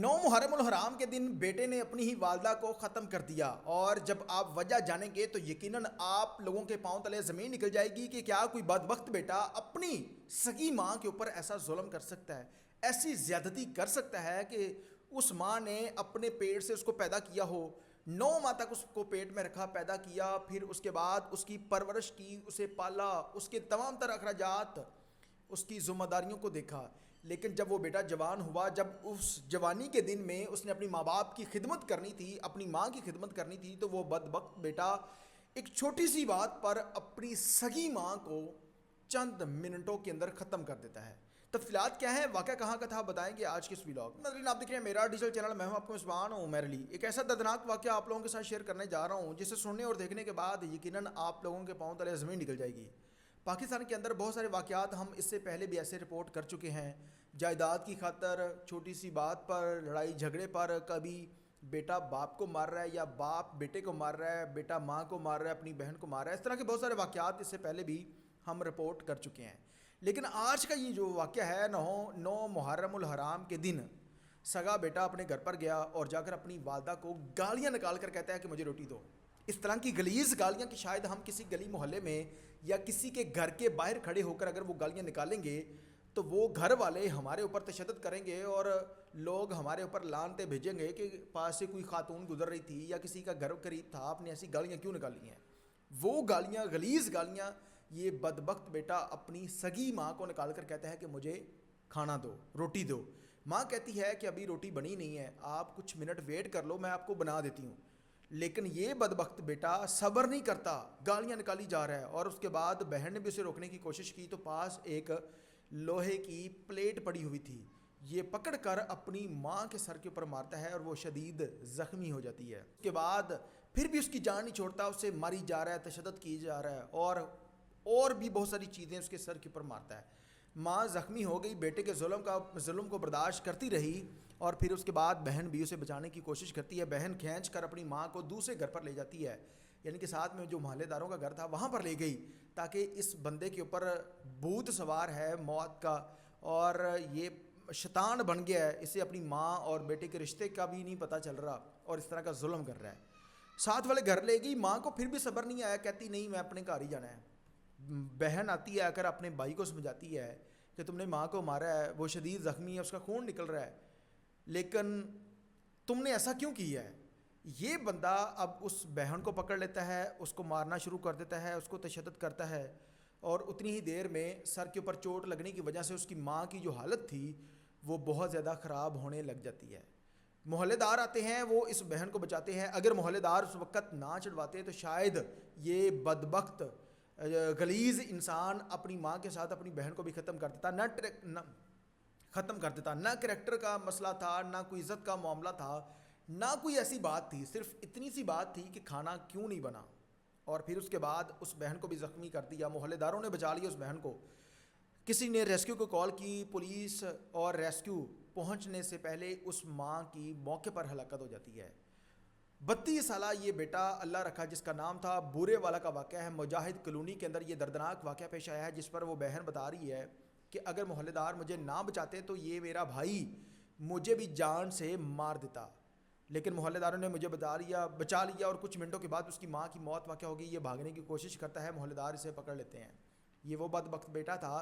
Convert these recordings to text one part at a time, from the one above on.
9 मुहर्रम उल हराम के दिन बेटे ने अपनी ही वालदा को ख़त्म कर दिया। और जब आप वजह जानेंगे तो यकीनन आप लोगों के पांव तले ज़मीन निकल जाएगी कि क्या कोई बदबख्त बेटा अपनी सगी माँ के ऊपर ऐसा जुल्म कर सकता है, ऐसी ज़्यादती कर सकता है कि उस माँ ने अपने पेट से उसको पैदा किया हो, 9 माह तक उसको पेट में रखा, पैदा किया, फिर उसके बाद उसकी परवरिश की, उसे पाला, उसके तमाम तरह अखराजात, उसकी ज़िम्मेदारियों को देखा। लेकिन जब वो बेटा जवान हुआ, जब उस जवानी के दिन में उसने अपनी माँ बाप की खिदमत करनी थी, अपनी माँ की खिदमत करनी थी, तो वो बदबख्त बेटा एक छोटी सी बात पर अपनी सगी माँ को चंद मिनटों के अंदर ख़त्म कर देता है। तफसीलात क्या है, वाक़या कहाँ का था, बताएंगे आज के इस व्लॉग में। नाज़रीन, आप देख रहे हैं मेरा डिजिटल चैनल, मैं हूं आपको मेज़बान उमर अली। एक ऐसा दर्दनाक वाक़या आप लोगों के साथ शेयर करने जा रहा हूं जिसे सुनने और देखने के बाद यकीनन आप लोगों के पांव तले ज़मीन निकल जाएगी। पाकिस्तान के अंदर बहुत सारे वाक़यात हम इससे पहले भी ऐसे रिपोर्ट कर चुके हैं। जायदाद की खातर, छोटी सी बात पर, लड़ाई झगड़े पर, कभी बेटा बाप को मार रहा है या बाप बेटे को मार रहा है, बेटा माँ को मार रहा है, अपनी बहन को मार रहा है। इस तरह के बहुत सारे वाक़यात इससे पहले भी हम रिपोर्ट कर चुके हैं। लेकिन आज का ये जो वाक़या है, 9 मुहर्रम उल हराम के दिन सगा बेटा अपने घर पर गया और जाकर अपनी वालदा को गालियाँ निकाल कर कहता है कि मुझे रोटी दो। इस तरह की गलीज़ गालियाँ कि शायद हम किसी गली मोहल्ले में या किसी के घर के बाहर खड़े होकर अगर वो गालियाँ निकालेंगे तो वो घर वाले हमारे ऊपर तशद्दुद करेंगे और लोग हमारे ऊपर लानते भेजेंगे कि पास से कोई खातून गुजर रही थी या किसी का घर करीब था, आपने ऐसी गालियाँ क्यों निकाली हैं। वो गालियाँ, गलीज़ गालियाँ, ये बदबख्त बेटा अपनी सगी माँ को निकाल कर कहता है कि मुझे खाना दो, रोटी दो। माँ कहती है कि अभी रोटी बनी नहीं है, आप कुछ मिनट वेट कर लो, मैं आपको बना देती हूँ। लेकिन ये बदबख्त बेटा सब्र नहीं करता, गालियाँ निकाली जा रहा है। और उसके बाद बहन ने भी उसे रोकने की कोशिश की तो पास एक लोहे की प्लेट पड़ी हुई थी, ये पकड़कर अपनी माँ के सर के ऊपर मारता है और वो शदीद ज़ख्मी हो जाती है। उसके बाद फिर भी उसकी जान नहीं छोड़ता, उसे मारी जा रहा है, तशद्दुद की जा रहा है और भी बहुत सारी चीज़ें उसके सर के ऊपर मारता है। माँ ज़ख्मी हो गई, बेटे के जुल्म को बर्दाश्त करती रही और फिर उसके बाद बहन भी उसे बचाने की कोशिश करती है। बहन खींच कर अपनी माँ को दूसरे घर पर ले जाती है, यानी कि साथ में जो मोहल्लेदारों का घर था वहाँ पर ले गई, ताकि इस बंदे के ऊपर भूत सवार है मौत का और ये शैतान बन गया है, इसे अपनी माँ और बेटे के रिश्ते का भी नहीं पता चल रहा और इस तरह का जुल्म कर रहा है। साथ वाले घर ले गई, माँ को फिर भी सब्र नहीं आया, कहती नहीं मैं अपने घर ही जाना है। बहन आती है, आकर अपने भाई को समझाती है कि तुमने माँ को मारा है, वो शदीद ज़ख्मी है, उसका खून निकल रहा है, लेकिन तुमने ऐसा क्यों किया है। ये बंदा अब उस बहन को पकड़ लेता है, उसको मारना शुरू कर देता है, उसको तशद्दुद करता है और उतनी ही देर में सर के ऊपर चोट लगने की वजह से उसकी माँ की जो हालत थी वो बहुत ज़्यादा ख़राब होने लग जाती है। मोहल्लेदार आते हैं, वो इस बहन को बचाते हैं। अगर मोहल्लेदार उस वक़्त ना चढ़वाते तो शायद ये बदबख्त गलीज़ इंसान अपनी माँ के साथ अपनी बहन को भी ख़त्म कर देता, ख़त्म कर देता। ना करैक्टर का मसला था, ना कोई इज़्ज़त का मामला था, ना कोई ऐसी बात थी, सिर्फ इतनी सी बात थी कि खाना क्यों नहीं बना। और फिर उसके बाद उस बहन को भी ज़ख्मी कर दिया। मोहल्लेदारों ने बचा लिया उस बहन को। किसी ने रेस्क्यू को कॉल की, पुलिस और रेस्क्यू पहुंचने से पहले उस माँ की मौके पर हलाकत हो जाती है। 32 साला ये बेटा अल्लाह रखा जिसका नाम था बूरे वाला का वाक़या है। मुजाहिद कॉलोनी के अंदर ये दर्दनाक वाक़या पेश आया है, जिस पर वो बहन बता रही है कि अगर मोहल्लेदार मुझे ना बचाते तो ये मेरा भाई मुझे भी जान से मार देता, लेकिन मोहल्लेदारों ने मुझे बचा लिया और कुछ मिनटों के बाद उसकी माँ की मौत वाक़या हो गई। ये भागने की कोशिश करता है, मोहल्लेदार इसे पकड़ लेते हैं। ये वो बदबख्त बेटा था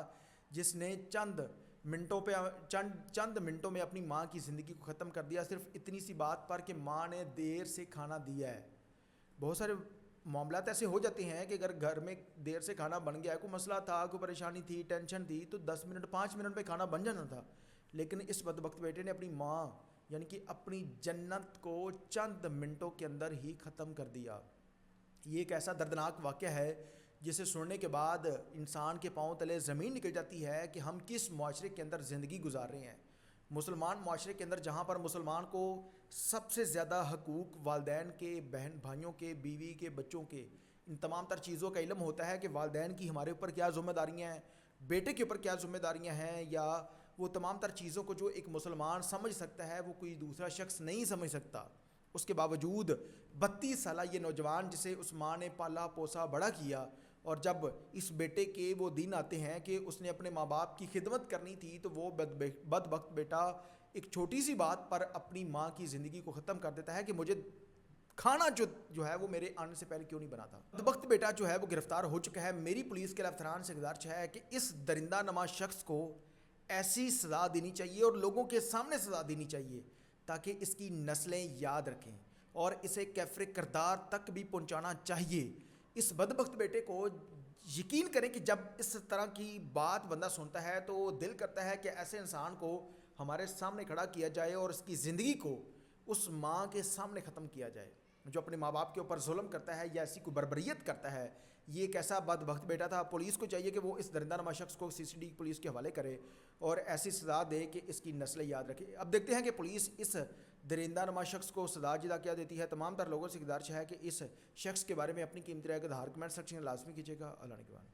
जिसने चंद मिनटों में अपनी माँ की ज़िंदगी को ख़त्म कर दिया, सिर्फ इतनी सी बात पर कि माँ ने देर से खाना दिया है। बहुत सारे मामलात ऐसे हो जाते हैं कि अगर घर में देर से खाना बन गया है, कोई मसला था, कोई परेशानी थी, टेंशन थी, तो 10 मिनट 5 मिनट में खाना बन जाना था। लेकिन इस बदबख्त बेटे ने अपनी माँ यानी कि अपनी जन्नत को चंद मिनटों के अंदर ही ख़त्म कर दिया। ये एक ऐसा दर्दनाक वाक़या है जिसे सुनने के बाद इंसान के पांव तले ज़मीन निकल जाती है कि हम किस मुआशरे के अंदर ज़िंदगी गुजार रहे हैं। मुसलमान मुआशरे के अंदर जहाँ पर मुसलमान को सबसे ज़्यादा हकूक़ वालदैन के, बहन भाइयों के, बीवी के, बच्चों के, इन तमाम तर चीज़ों का इल्म होता है कि वालदैन की हमारे ऊपर क्या ज़िम्मेदारियाँ हैं, बेटे के ऊपर क्या ज़िम्मेदारियाँ हैं, या वो तमाम तर चीज़ों को जो एक मुसलमान समझ सकता है वो कोई दूसरा शख्स नहीं समझ सकता। उसके बावजूद 32 साला ये नौजवान जिसे उस माँ ने पाला पोसा बड़ा किया, और जब इस बेटे के वो दिन आते हैं कि उसने अपने माँ बाप की खिदमत करनी थी तो वो बदबख्त बेटा ایک چھوٹی سی بات پر اپنی ماں کی زندگی کو ختم کر دیتا ہے کہ مجھے کھانا جو ہے وہ میرے آنے سے پہلے کیوں نہیں بنا تھا. بدبخت بیٹا جو ہے وہ گرفتار ہو چکا ہے. میری پولیس کے افسران سے گزارش ہے کہ اس درندہ نما شخص کو ایسی سزا دینی چاہیے اور لوگوں کے سامنے سزا دینی چاہیے تاکہ اس کی نسلیں یاد رکھیں, اور اسے کیفر کردار تک بھی پہنچانا چاہیے. اس بدبخت بیٹے کو یقین کریں کہ جب اس طرح کی بات بندہ سنتا ہے تو دل کرتا ہے کہ ایسے انسان کو ہمارے سامنے کھڑا کیا جائے اور اس کی زندگی کو اس ماں کے سامنے ختم کیا جائے جو اپنے ماں باپ کے اوپر ظلم کرتا ہے یا ایسی کوئی بربریت کرتا ہے. یہ ایک ایسا بدبخت بیٹا تھا. پولیس کو چاہیے کہ وہ اس درندہ نما شخص کو CCTV پولیس کے حوالے کرے اور ایسی سزا دے کہ اس کی نسلیں یاد رکھے. اب دیکھتے ہیں کہ پولیس اس درندہ نما شخص کو سزا جدا کیا دیتی ہے. تمام تر لوگوں سے گزارش ہے کہ اس شخص کے بارے میں اپنی قیمتی رائے کا اظہار کمنٹ سیکشن میں لازمی کیجیے گا. اللہ نگہبان.